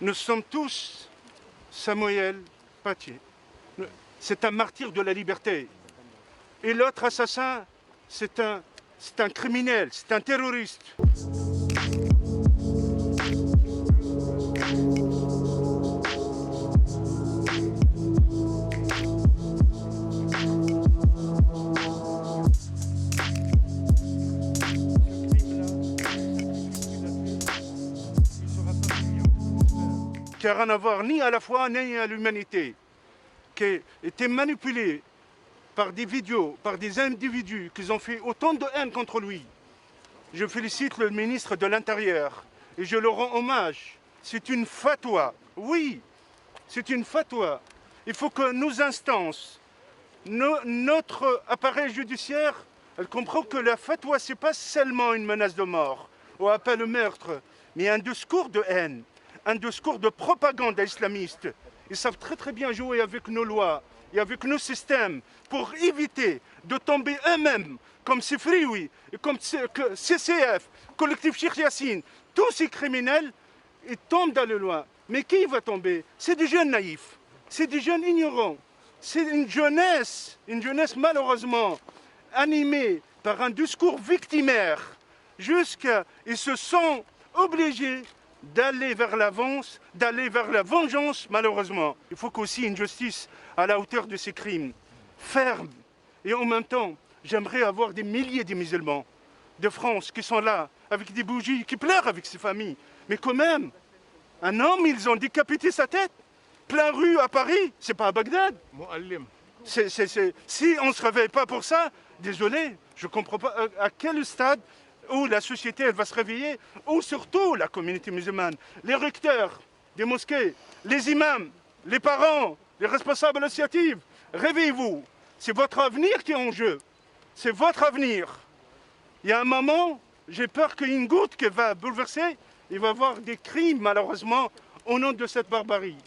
Nous sommes tous Samuel Paty. C'est un martyr de la liberté. Et l'autre assassin, c'est un criminel, c'est un terroriste. Qui n'a rien à voir ni à la foi ni à l'humanité, qui a été manipulé par des vidéos, par des individus qui ont fait autant de haine contre lui. Je félicite le ministre de l'Intérieur et je le rends hommage. C'est une fatwa, oui, c'est une fatwa. Il faut que nos instances, notre appareil judiciaire, elle comprend que la fatwa, ce n'est pas seulement une menace de mort ou appel au meurtre, mais un discours de haine, un discours de propagande islamiste. Ils savent très bien jouer avec nos lois et avec nos systèmes pour éviter de tomber eux-mêmes, comme Sifrioui, comme CCF, collectif Cheikh Yassine, tous ces criminels, ils tombent dans les lois. Mais qui va tomber? C'est des jeunes naïfs, c'est des jeunes ignorants, c'est une jeunesse malheureusement animée par un discours victimaire, ils se sont obligés d'aller vers l'avance, d'aller vers la vengeance, malheureusement. Il faut qu'aussi une justice à la hauteur de ces crimes, ferme. Et en même temps, j'aimerais avoir des milliers de musulmans de France qui sont là, avec des bougies, qui pleurent avec ses familles. Mais quand même, un homme, ils ont décapité sa tête, plein rue à Paris, c'est pas à Bagdad. Si on ne se réveille pas pour ça, désolé, je ne comprends pas à quel stade où la société elle va se réveiller, ou surtout la communauté musulmane, les recteurs des mosquées, les imams, les parents, les responsables associatifs, réveillez-vous. C'est votre avenir qui est en jeu. C'est votre avenir. Il y a un moment, j'ai peur qu'il y ait une goutte qui va bouleverser, il va y avoir des crimes, malheureusement, au nom de cette barbarie.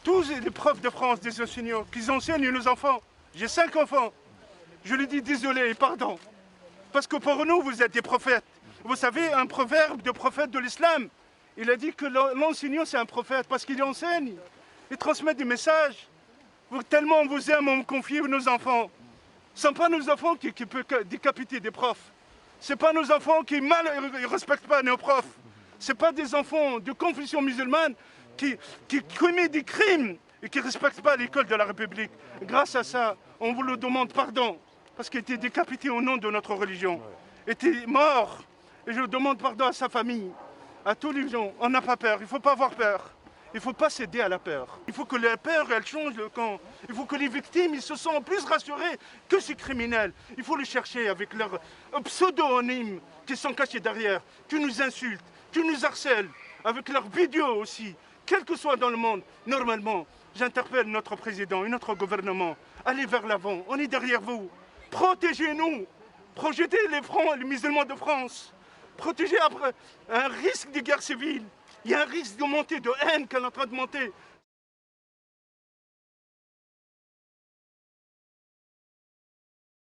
Tous les profs de France, des enseignants, qui enseignent nos enfants, j'ai 5 enfants, je lui dis désolé et pardon. Parce que pour nous, vous êtes des prophètes. Vous savez, un proverbe de prophète de l'islam, il a dit que l'enseignant, c'est un prophète parce qu'il enseigne. Il transmet des messages. Tellement on vous aime, on me confie nos enfants. Ce ne sont pas nos enfants qui peuvent décapiter des profs. Ce ne sont pas nos enfants qui ne respectent pas nos profs. Ce ne sont pas des enfants de confession musulmane qui commettent des crimes et qui ne respectent pas l'école de la République. Grâce à ça, on vous le demande pardon. Parce qu'il était décapité au nom de notre religion, était mort. Et je demande pardon à sa famille, à tous les gens. On n'a pas peur, il ne faut pas avoir peur. Il ne faut pas céder à la peur. Il faut que la peur, elle change le camp. Il faut que les victimes, ils se sentent plus rassurés que ces criminels. Il faut les chercher avec leurs pseudonymes qui sont cachés derrière, qui nous insultent, qui nous harcèlent, avec leurs vidéos aussi. Quel que soit dans le monde, normalement, j'interpelle notre président et notre gouvernement. Allez vers l'avant, on est derrière vous. Protégez-nous, protégez les musulmans de France, protégez après un risque de guerre civile. Il y a un risque de montée de haine qui est en train de monter